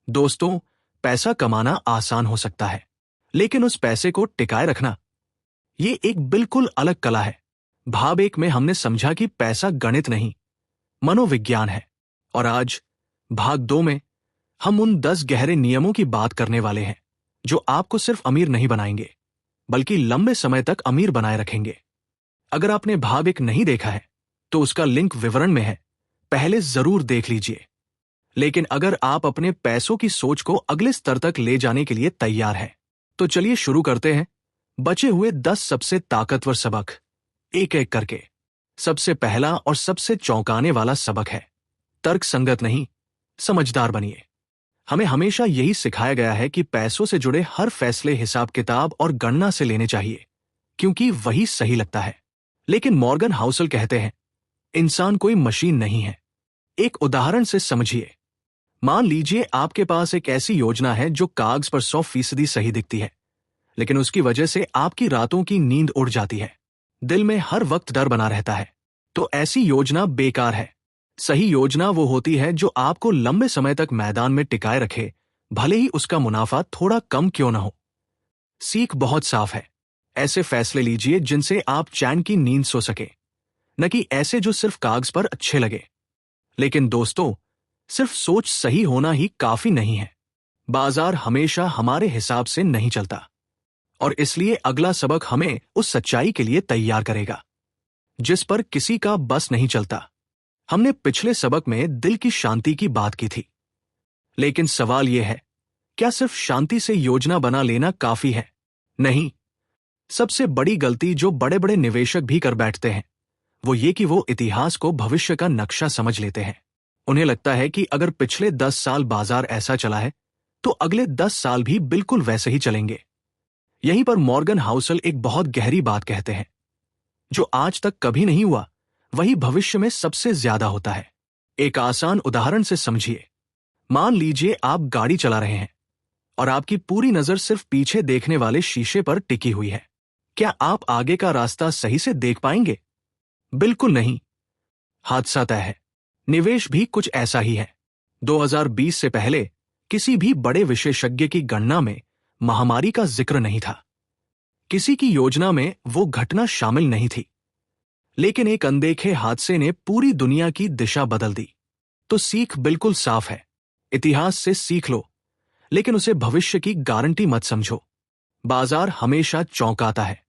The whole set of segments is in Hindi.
दोस्तों, पैसा कमाना आसान हो सकता है, लेकिन उस पैसे को टिकाए रखना, ये एक बिल्कुल अलग कला है। भाग 1 में हमने समझा कि पैसा गणित नहीं, मनोविज्ञान है। और आज भाग 2 में हम उन 10 गहरे नियमों की बात करने वाले हैं जो आपको सिर्फ अमीर नहीं बनाएंगे, बल्कि लंबे समय तक अमीर बनाए रखेंगे। अगर आपने भाग 1 नहीं देखा है, तो उसका लिंक विवरण में है, पहले जरूर देख लीजिए। लेकिन अगर आप अपने पैसों की सोच को अगले स्तर तक ले जाने के लिए तैयार हैं, तो चलिए शुरू करते हैं बचे हुए 10 सबसे ताकतवर सबक, एक एक करके। सबसे पहला और सबसे चौंकाने वाला सबक है, तर्क संगत नहीं, समझदार बनिए। हमें हमेशा यही सिखाया गया है कि पैसों से जुड़े हर फैसले हिसाब किताब और गणना से लेने चाहिए, क्योंकि वही सही लगता है। लेकिन मॉर्गन हाउसल कहते हैं, इंसान कोई मशीन नहीं है। एक उदाहरण से समझिए। मान लीजिए आपके पास एक ऐसी योजना है जो कागज पर 100% सही दिखती है, लेकिन उसकी वजह से आपकी रातों की नींद उड़ जाती है, दिल में हर वक्त डर बना रहता है। तो ऐसी योजना बेकार है। सही योजना वो होती है जो आपको लंबे समय तक मैदान में टिकाए रखे, भले ही उसका मुनाफा थोड़ा कम क्यों ना हो। सीख बहुत साफ है, ऐसे फैसले लीजिए जिनसे आप चैन की नींद सो सके, न कि ऐसे जो सिर्फ कागज पर अच्छे लगे। लेकिन दोस्तों, सिर्फ सोच सही होना ही काफी नहीं है। बाजार हमेशा हमारे हिसाब से नहीं चलता, और इसलिए अगला सबक हमें उस सच्चाई के लिए तैयार करेगा जिस पर किसी का बस नहीं चलता। हमने पिछले सबक में दिल की शांति की बात की थी, लेकिन सवाल यह है, क्या सिर्फ शांति से योजना बना लेना काफी है? नहीं। सबसे बड़ी गलती जो बड़े बड़े निवेशक भी कर बैठते हैं, वो ये कि वो इतिहास को भविष्य का नक्शा समझ लेते हैं। उन्हें लगता है कि अगर पिछले 10 साल बाजार ऐसा चला है, तो अगले 10 साल भी बिल्कुल वैसे ही चलेंगे। यहीं पर मॉर्गन हाउसल एक बहुत गहरी बात कहते हैं, जो आज तक कभी नहीं हुआ, वही भविष्य में सबसे ज्यादा होता है। एक आसान उदाहरण से समझिए। मान लीजिए आप गाड़ी चला रहे हैं और आपकी पूरी नजर सिर्फ पीछे देखने वाले शीशे पर टिकी हुई है। क्या आप आगे का रास्ता सही से देख पाएंगे? बिल्कुल नहीं। हादसा तय है। निवेश भी कुछ ऐसा ही है। 2020 से पहले किसी भी बड़े विशेषज्ञ की गणना में महामारी का जिक्र नहीं था। किसी की योजना में वो घटना शामिल नहीं थी, लेकिन एक अनदेखे हादसे ने पूरी दुनिया की दिशा बदल दी। तो सीख बिल्कुल साफ है, इतिहास से सीख लो, लेकिन उसे भविष्य की गारंटी मत समझो। बाजार हमेशा चौंकाता है,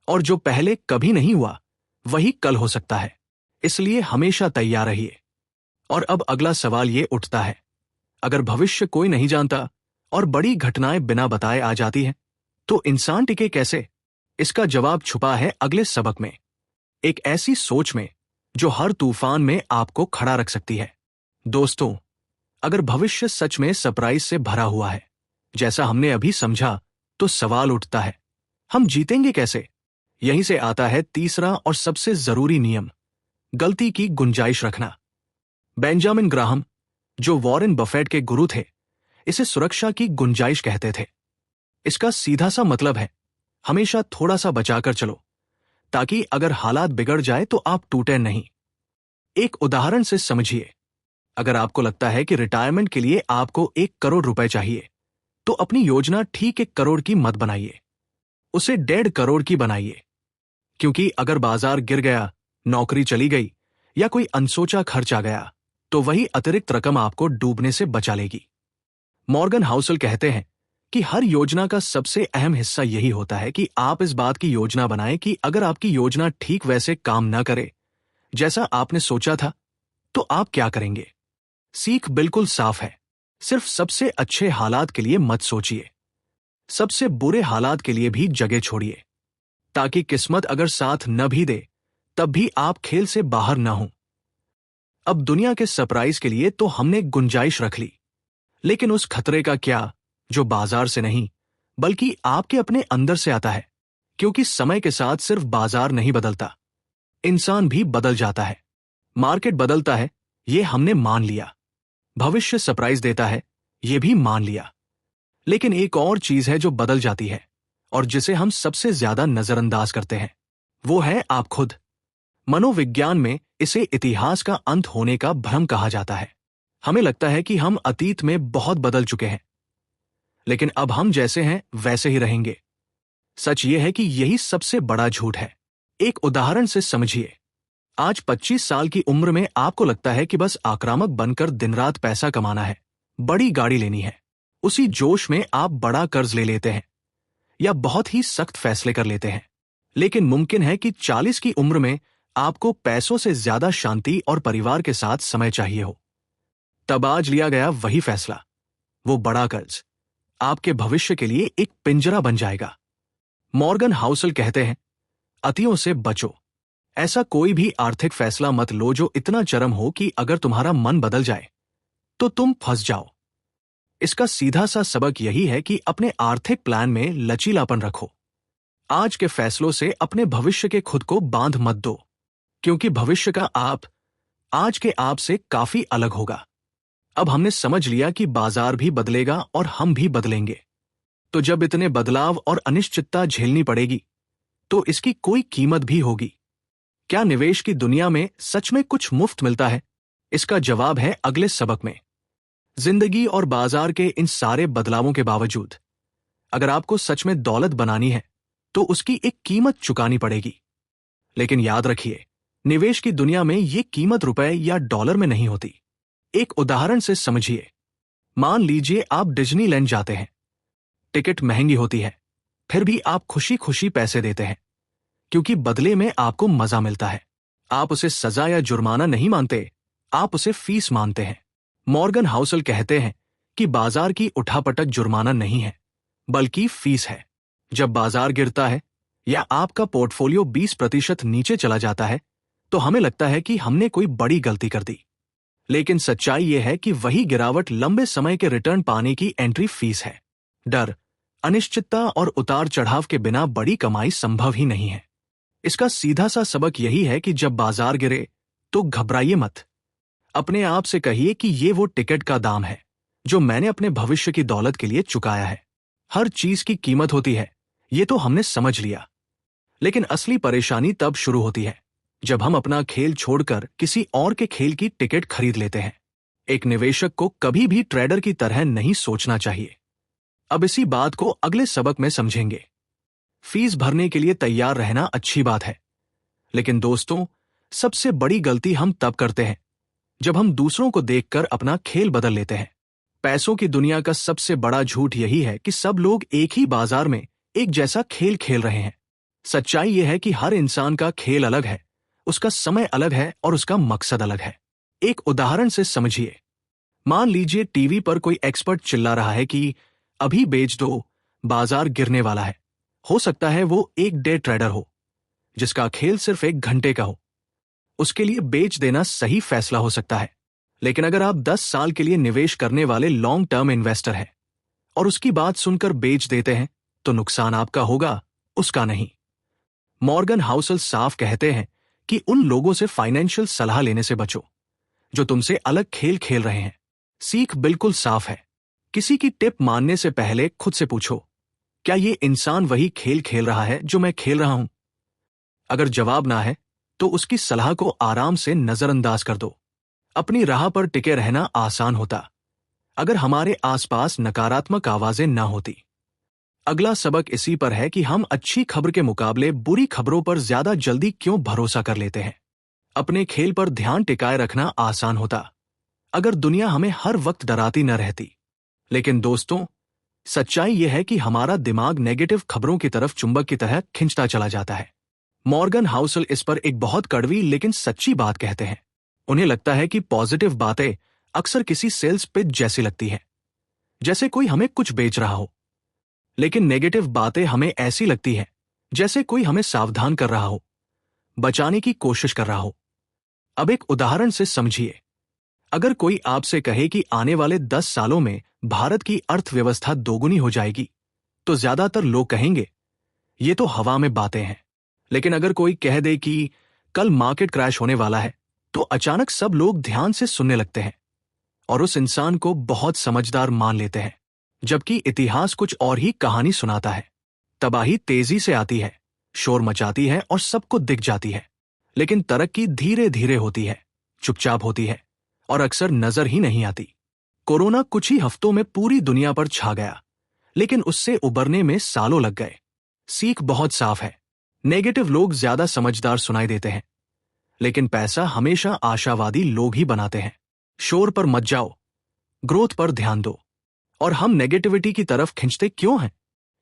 और जो पहले कभी नहीं हुआ वही कल हो सकता है। इसलिए हमेशा तैयार रहिए। और अब अगला सवाल ये उठता है, अगर भविष्य कोई नहीं जानता और बड़ी घटनाएं बिना बताए आ जाती हैं, तो इंसान टिके कैसे? इसका जवाब छुपा है अगले सबक में, एक ऐसी सोच में जो हर तूफान में आपको खड़ा रख सकती है। दोस्तों, अगर भविष्य सच में सरप्राइज से भरा हुआ है, जैसा हमने अभी समझा, तो सवाल उठता है, हम जीतेंगे कैसे? यहीं से आता है तीसरा और सबसे जरूरी नियम, गलती की गुंजाइश रखना। बेंजामिन ग्राहम, जो वॉरेन बफेट के गुरु थे, इसे सुरक्षा की गुंजाइश कहते थे। इसका सीधा सा मतलब है, हमेशा थोड़ा सा बचाकर चलो, ताकि अगर हालात बिगड़ जाए तो आप टूटे नहीं। एक उदाहरण से समझिए। अगर आपको लगता है कि रिटायरमेंट के लिए आपको 1 करोड़ रुपए चाहिए, तो अपनी योजना ठीक 1 करोड़ की मत बनाइए, उसे 1.5 करोड़ की बनाइए। क्योंकि अगर बाजार गिर गया, नौकरी चली गई या कोई अनसोचा खर्च आ गया, तो वही अतिरिक्त रकम आपको डूबने से बचा लेगी। मॉर्गन हाउसल कहते हैं कि हर योजना का सबसे अहम हिस्सा यही होता है कि आप इस बात की योजना बनाएं कि अगर आपकी योजना ठीक वैसे काम न करे जैसा आपने सोचा था, तो आप क्या करेंगे। सीख बिल्कुल साफ है, सिर्फ सबसे अच्छे हालात के लिए मत सोचिए, सबसे बुरे हालात के लिए भी जगह छोड़िए, ताकि किस्मत अगर साथ न भी दे, तब भी आप खेल से बाहर न हो। अब दुनिया के सरप्राइज के लिए तो हमने गुंजाइश रख ली, लेकिन उस खतरे का क्या जो बाजार से नहीं, बल्कि आपके अपने अंदर से आता है। क्योंकि समय के साथ सिर्फ बाजार नहीं बदलता, इंसान भी बदल जाता है। मार्केट बदलता है, ये हमने मान लिया। भविष्य सरप्राइज देता है, ये भी मान लिया। लेकिन एक और चीज है जो बदल जाती है, और जिसे हम सबसे ज्यादा नजरअंदाज करते हैं, वो है आप खुद। मनोविज्ञान में इसे इतिहास का अंत होने का भ्रम कहा जाता है। हमें लगता है कि हम अतीत में बहुत बदल चुके हैं, लेकिन अब हम जैसे हैं वैसे ही रहेंगे। सच ये है कि यही सबसे बड़ा झूठ है। एक उदाहरण से समझिए। आज 25 साल की उम्र में आपको लगता है कि बस आक्रामक बनकर दिन रात पैसा कमाना है, बड़ी गाड़ी लेनी है। उसी जोश में आप बड़ा कर्ज ले लेते हैं या बहुत ही सख्त फैसले कर लेते हैं। लेकिन मुमकिन है कि 40 की उम्र में आपको पैसों से ज्यादा शांति और परिवार के साथ समय चाहिए हो। तब आज लिया गया वही फैसला, वो बड़ा कर्ज, आपके भविष्य के लिए एक पिंजरा बन जाएगा। मॉर्गन हाउसल कहते हैं, अतियों से बचो। ऐसा कोई भी आर्थिक फैसला मत लो जो इतना चरम हो कि अगर तुम्हारा मन बदल जाए तो तुम फंस जाओ। इसका सीधा सा सबक यही है कि अपने आर्थिक प्लान में लचीलापन रखो। आज के फैसलों से अपने भविष्य के खुद को बांध मत दो, क्योंकि भविष्य का आप आज के आप से काफी अलग होगा। अब हमने समझ लिया कि बाजार भी बदलेगा और हम भी बदलेंगे। तो जब इतने बदलाव और अनिश्चितता झेलनी पड़ेगी, तो इसकी कोई कीमत भी होगी। क्या निवेश की दुनिया में सच में कुछ मुफ्त मिलता है? इसका जवाब है अगले सबक में। जिंदगी और बाजार के इन सारे बदलावों के बावजूद अगर आपको सच में दौलत बनानी है तो उसकी एक कीमत चुकानी पड़ेगी। लेकिन याद रखिए, निवेश की दुनिया में ये कीमत रुपए या डॉलर में नहीं होती। एक उदाहरण से समझिए। मान लीजिए आप डिज्नीलैंड जाते हैं। टिकट महंगी होती है, फिर भी आप खुशी खुशी पैसे देते हैं, क्योंकि बदले में आपको मजा मिलता है। आप उसे सजा या जुर्माना नहीं मानते, आप उसे फीस मानते हैं। मॉर्गन हाउसल कहते हैं कि बाजार की उठापटक जुर्माना नहीं है, बल्कि फीस है। जब बाजार गिरता है या आपका पोर्टफोलियो 20% नीचे चला जाता है, तो हमें लगता है कि हमने कोई बड़ी गलती कर दी। लेकिन सच्चाई यह है कि वही गिरावट लंबे समय के रिटर्न पाने की एंट्री फीस है। डर, अनिश्चितता और उतार चढ़ाव के बिना बड़ी कमाई संभव ही नहीं है। इसका सीधा सा सबक यही है कि जब बाजार गिरे तो घबराइए मत। अपने आप से कहिए कि ये वो टिकट का दाम है जो मैंने अपने भविष्य की दौलत के लिए चुकाया है। हर चीज की कीमत होती है, ये तो हमने समझ लिया। लेकिन असली परेशानी तब शुरू होती है जब हम अपना खेल छोड़कर किसी और के खेल की टिकट खरीद लेते हैं। एक निवेशक को कभी भी ट्रेडर की तरह नहीं सोचना चाहिए। अब इसी बात को अगले सबक में समझेंगे। फीस भरने के लिए तैयार रहना अच्छी बात है, लेकिन दोस्तों, सबसे बड़ी गलती हम तब करते हैं जब हम दूसरों को देखकर अपना खेल बदल लेते हैं। पैसों की दुनिया का सबसे बड़ा झूठ यही है कि सब लोग एक ही बाजार में एक जैसा खेल खेल रहे हैं। सच्चाई यह है कि हर इंसान का खेल अलग है, उसका समय अलग है और उसका मकसद अलग है। एक उदाहरण से समझिए। मान लीजिए टीवी पर कोई एक्सपर्ट चिल्ला रहा है कि अभी बेच दो, बाजार गिरने वाला है। हो सकता है वो एक डे ट्रेडर हो जिसका खेल सिर्फ 1 घंटे का हो। उसके लिए बेच देना सही फैसला हो सकता है। लेकिन अगर आप 10 साल के लिए निवेश करने वाले लॉन्ग टर्म इन्वेस्टर हैं और उसकी बात सुनकर बेच देते हैं, तो नुकसान आपका होगा, उसका नहीं। मॉर्गन हाउसल साफ कहते हैं कि उन लोगों से फाइनेंशियल सलाह लेने से बचो जो तुमसे अलग खेल खेल रहे हैं। सीख बिल्कुल साफ है। किसी की टिप मानने से पहले खुद से पूछो, क्या ये इंसान वही खेल खेल रहा है जो मैं खेल रहा हूं? अगर जवाब ना है तो उसकी सलाह को आराम से नजरअंदाज कर दो। अपनी राह पर टिके रहना आसान होता अगर हमारे आसपास नकारात्मक आवाजें ना होती। अगला सबक इसी पर है कि हम अच्छी खबर के मुकाबले बुरी खबरों पर ज्यादा जल्दी क्यों भरोसा कर लेते हैं। अपने खेल पर ध्यान टिकाए रखना आसान होता अगर दुनिया हमें हर वक्त डराती न रहती। लेकिन दोस्तों, सच्चाई यह है कि हमारा दिमाग नेगेटिव खबरों की तरफ चुंबक की तरह खिंचता चला जाता है। मॉर्गन हाउसल इस पर एक बहुत कड़वी लेकिन सच्ची बात कहते हैं। उन्हें लगता है कि पॉजिटिव बातें अक्सर किसी सेल्स पिच जैसी लगती है, जैसे कोई हमें कुछ बेच रहा हो। लेकिन नेगेटिव बातें हमें ऐसी लगती है जैसे कोई हमें सावधान कर रहा हो, बचाने की कोशिश कर रहा हो। अब एक उदाहरण से समझिए। अगर कोई आपसे कहे कि आने वाले 10 सालों में भारत की अर्थव्यवस्था दोगुनी हो जाएगी, तो ज्यादातर लोग कहेंगे ये तो हवा में बातें हैं। लेकिन अगर कोई कह दे कि कल मार्केट क्रैश होने वाला है, तो अचानक सब लोग ध्यान से सुनने लगते हैं और उस इंसान को बहुत समझदार मान लेते हैं। जबकि इतिहास कुछ और ही कहानी सुनाता है। तबाही तेजी से आती है, शोर मचाती है और सबको दिख जाती है। लेकिन तरक्की धीरे धीरे होती है, चुपचाप होती है और अक्सर नजर ही नहीं आती। कोरोना कुछ ही हफ्तों में पूरी दुनिया पर छा गया, लेकिन उससे उबरने में सालों लग गए। सीख बहुत साफ है। नेगेटिव लोग ज्यादा समझदार सुनाई देते हैं, लेकिन पैसा हमेशा आशावादी लोग ही बनाते हैं। शोर पर मत जाओ, ग्रोथ पर ध्यान दो। और हम नेगेटिविटी की तरफ खिंचते क्यों हैं?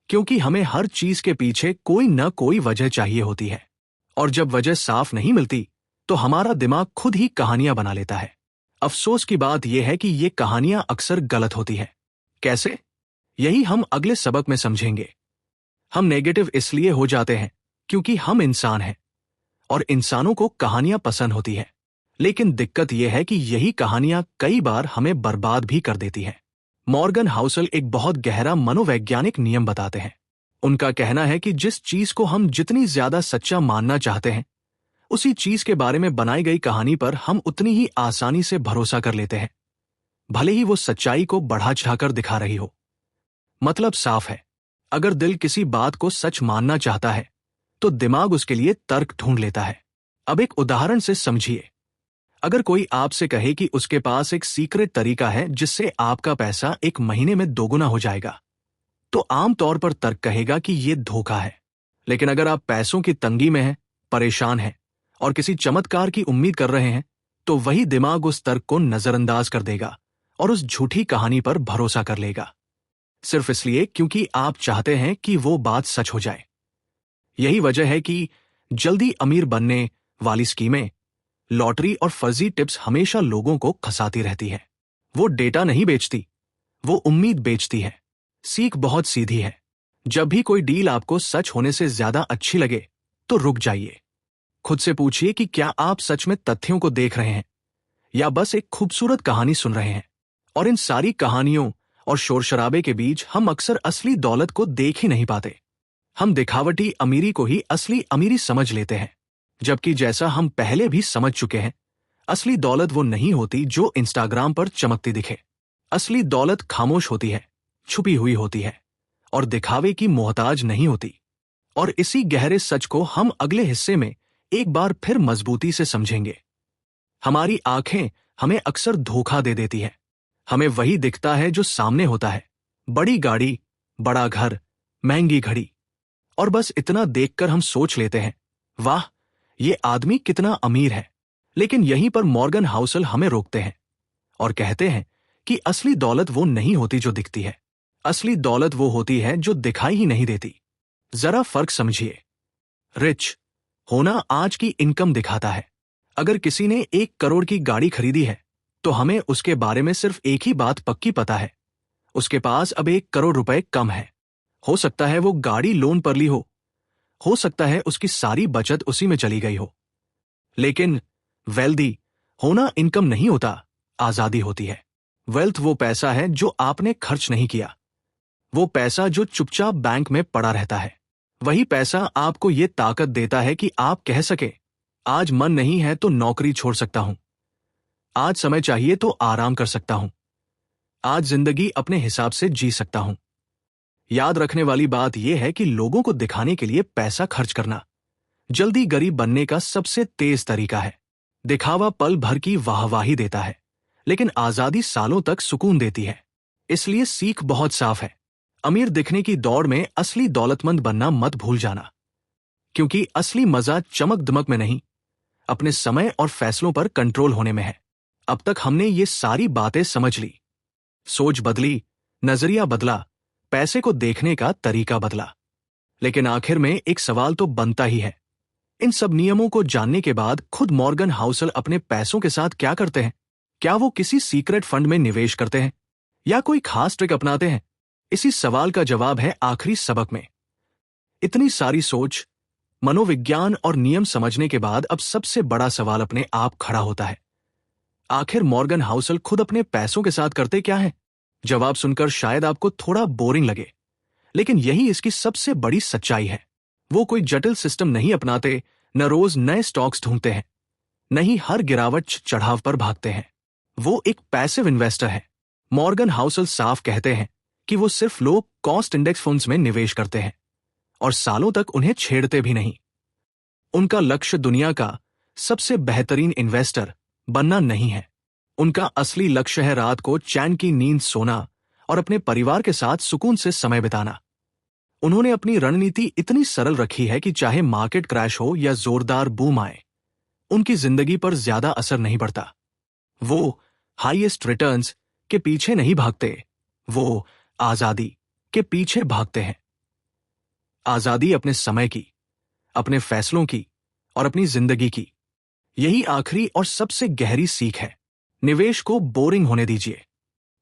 क्योंकि हमें हर चीज के पीछे कोई न कोई वजह चाहिए होती है, और जब वजह साफ नहीं मिलती तो हमारा दिमाग खुद ही कहानियां बना लेता है। अफसोस की बात यह है कि ये कहानियां अक्सर गलत होती है। कैसे? यही हम अगले सबक में समझेंगे। हम नेगेटिव इसलिए हो जाते हैं क्योंकि हम इंसान हैं, और इंसानों को कहानियां पसंद होती है। लेकिन दिक्कत यह है कि यही कहानियां कई बार हमें बर्बाद भी कर देती हैं। मॉर्गन हाउसल एक बहुत गहरा मनोवैज्ञानिक नियम बताते हैं। उनका कहना है कि जिस चीज को हम जितनी ज्यादा सच्चा मानना चाहते हैं, उसी चीज के बारे में बनाई गई कहानी पर हम उतनी ही आसानी से भरोसा कर लेते हैं, भले ही वो सच्चाई को बढ़ा चढ़ाकर दिखा रही हो। मतलब साफ है, अगर दिल किसी बात को सच मानना चाहता है तो दिमाग उसके लिए तर्क ढूंढ लेता है। अब एक उदाहरण से समझिए। अगर कोई आपसे कहे कि उसके पास एक सीक्रेट तरीका है जिससे आपका पैसा एक महीने में दोगुना हो जाएगा, तो आमतौर पर तर्क कहेगा कि यह धोखा है। लेकिन अगर आप पैसों की तंगी में हैं, परेशान हैं और किसी चमत्कार की उम्मीद कर रहे हैं, तो वही दिमाग उस तर्क को नजरअंदाज कर देगा और उस झूठी कहानी पर भरोसा कर लेगा, सिर्फ इसलिए क्योंकि आप चाहते हैं कि वो बात सच हो जाए। यही वजह है कि जल्दी अमीर बनने वाली स्कीमें, लॉटरी और फर्जी टिप्स हमेशा लोगों को खसाती रहती है। वो डेटा नहीं बेचती, वो उम्मीद बेचती है। सीख बहुत सीधी है। जब भी कोई डील आपको सच होने से ज्यादा अच्छी लगे तो रुक जाइए। खुद से पूछिए कि क्या आप सच में तथ्यों को देख रहे हैं या बस एक खूबसूरत कहानी सुन रहे हैं। और इन सारी कहानियों और शोर शराबे के बीच हम अक्सर असली दौलत को देख ही नहीं पाते। हम दिखावटी अमीरी को ही असली अमीरी समझ लेते हैं, जबकि जैसा हम पहले भी समझ चुके हैं, असली दौलत वो नहीं होती जो इंस्टाग्राम पर चमकती दिखे। असली दौलत खामोश होती है, छुपी हुई होती है और दिखावे की मोहताज नहीं होती। और इसी गहरे सच को हम अगले हिस्से में एक बार फिर मजबूती से समझेंगे। हमारी आंखें हमें अक्सर धोखा दे देती है। हमें वही दिखता है जो सामने होता है, बड़ी गाड़ी, बड़ा घर, महंगी घड़ी, और बस इतना देखकर हम सोच लेते हैं, वाह, ये आदमी कितना अमीर है। लेकिन यहीं पर मॉर्गन हाउसल हमें रोकते हैं और कहते हैं कि असली दौलत वो नहीं होती जो दिखती है। असली दौलत वो होती है जो दिखाई ही नहीं देती। जरा फर्क समझिए। रिच होना आज की इनकम दिखाता है। अगर किसी ने 1 करोड़ की गाड़ी खरीदी है तो हमें उसके बारे में सिर्फ एक ही बात पक्की पता है, उसके पास अब 1 करोड़ रुपए कम है। हो सकता है वो गाड़ी लोन पर ली हो सकता है उसकी सारी बचत उसी में चली गई हो। लेकिन वेल्दी होना इनकम नहीं होता, आजादी होती है। वेल्थ वो पैसा है जो आपने खर्च नहीं किया, वो पैसा जो चुपचाप बैंक में पड़ा रहता है। वही पैसा आपको ये ताकत देता है कि आप कह सके, आज मन नहीं है तो नौकरी छोड़ सकता हूं, आज समय चाहिए तो आराम कर सकता हूं, आज जिंदगी अपने हिसाब से जी सकता हूं। याद रखने वाली बात यह है कि लोगों को दिखाने के लिए पैसा खर्च करना जल्दी गरीब बनने का सबसे तेज तरीका है। दिखावा पल भर की वाहवाही देता है, लेकिन आजादी सालों तक सुकून देती है। इसलिए सीख बहुत साफ है, अमीर दिखने की दौड़ में असली दौलतमंद बनना मत भूल जाना, क्योंकि असली मजा चमक दमक में नहीं, अपने समय और फैसलों पर कंट्रोल होने में है। अब तक हमने ये सारी बातें समझ ली, सोच बदली, नजरिया बदला, पैसे को देखने का तरीका बदला, लेकिन आखिर में एक सवाल तो बनता ही है, इन सब नियमों को जानने के बाद खुद मॉर्गन हाउसल अपने पैसों के साथ क्या करते हैं? क्या वो किसी सीक्रेट फंड में निवेश करते हैं या कोई खास ट्रिक अपनाते हैं? इसी सवाल का जवाब है आखिरी सबक में। इतनी सारी सोच, मनोविज्ञान और नियम समझने के बाद अब सबसे बड़ा सवाल अपने आप खड़ा होता है, आखिर मॉर्गन हाउसल खुद अपने पैसों के साथ करते क्या है? जवाब सुनकर शायद आपको थोड़ा बोरिंग लगे, लेकिन यही इसकी सबसे बड़ी सच्चाई है। वो कोई जटिल सिस्टम नहीं अपनाते, न रोज नए स्टॉक्स ढूंढते हैं, नहीं हर गिरावट चढ़ाव पर भागते हैं। वो एक पैसिव इन्वेस्टर है। मॉर्गन हाउसल साफ कहते हैं कि वो सिर्फ लो कॉस्ट इंडेक्स फंड्स में निवेश करते हैं और सालों तक उन्हें छेड़ते भी नहीं। उनका लक्ष्य दुनिया का सबसे बेहतरीन इन्वेस्टर बनना नहीं है, उनका असली लक्ष्य है रात को चैन की नींद सोना और अपने परिवार के साथ सुकून से समय बिताना। उन्होंने अपनी रणनीति इतनी सरल रखी है कि चाहे मार्केट क्रैश हो या जोरदार बूम आए, उनकी जिंदगी पर ज्यादा असर नहीं पड़ता। वो हाईएस्ट रिटर्न्स के पीछे नहीं भागते, वो आजादी के पीछे भागते हैं। आजादी अपने समय की, अपने फैसलों की और अपनी जिंदगी की। यही आखिरी और सबसे गहरी सीख है। निवेश को बोरिंग होने दीजिए।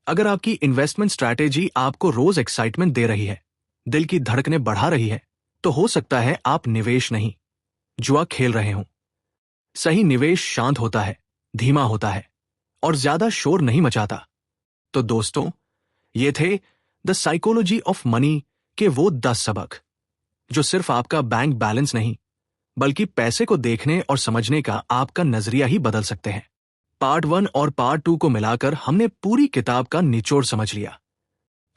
अगर आपकी इन्वेस्टमेंट स्ट्रैटेजी आपको रोज एक्साइटमेंट दे रही है, दिल की धड़कनें बढ़ा रही है, तो हो सकता है आप निवेश नहीं, जुआ खेल रहे हों। सही निवेश शांत होता है, धीमा होता है और ज्यादा शोर नहीं मचाता। तो दोस्तों, ये थे द साइकोलॉजी ऑफ मनी के वो 10 सबक जो सिर्फ आपका बैंक बैलेंस नहीं, बल्कि पैसे को देखने और समझने का आपका नजरिया ही बदल सकते हैं। पार्ट 1 और पार्ट 2 को मिलाकर हमने पूरी किताब का निचोड़ समझ लिया।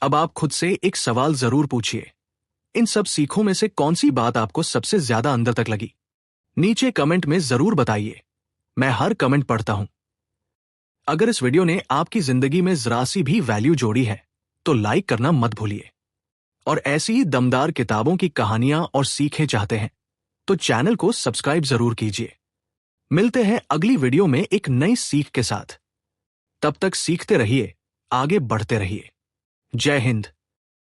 अब आप खुद से एक सवाल जरूर पूछिए, इन सब सीखों में से कौन सी बात आपको सबसे ज्यादा अंदर तक लगी? नीचे कमेंट में जरूर बताइए, मैं हर कमेंट पढ़ता हूं। अगर इस वीडियो ने आपकी जिंदगी में जरा सी भी वैल्यू जोड़ी है, तो लाइक करना मत भूलिए। और ऐसी ही दमदार किताबों की कहानियां और सीखें चाहते हैं, तो चैनल को सब्सक्राइब जरूर कीजिए। मिलते हैं अगली वीडियो में एक नई सीख के साथ। तब तक सीखते रहिए, आगे बढ़ते रहिए। जय हिंद।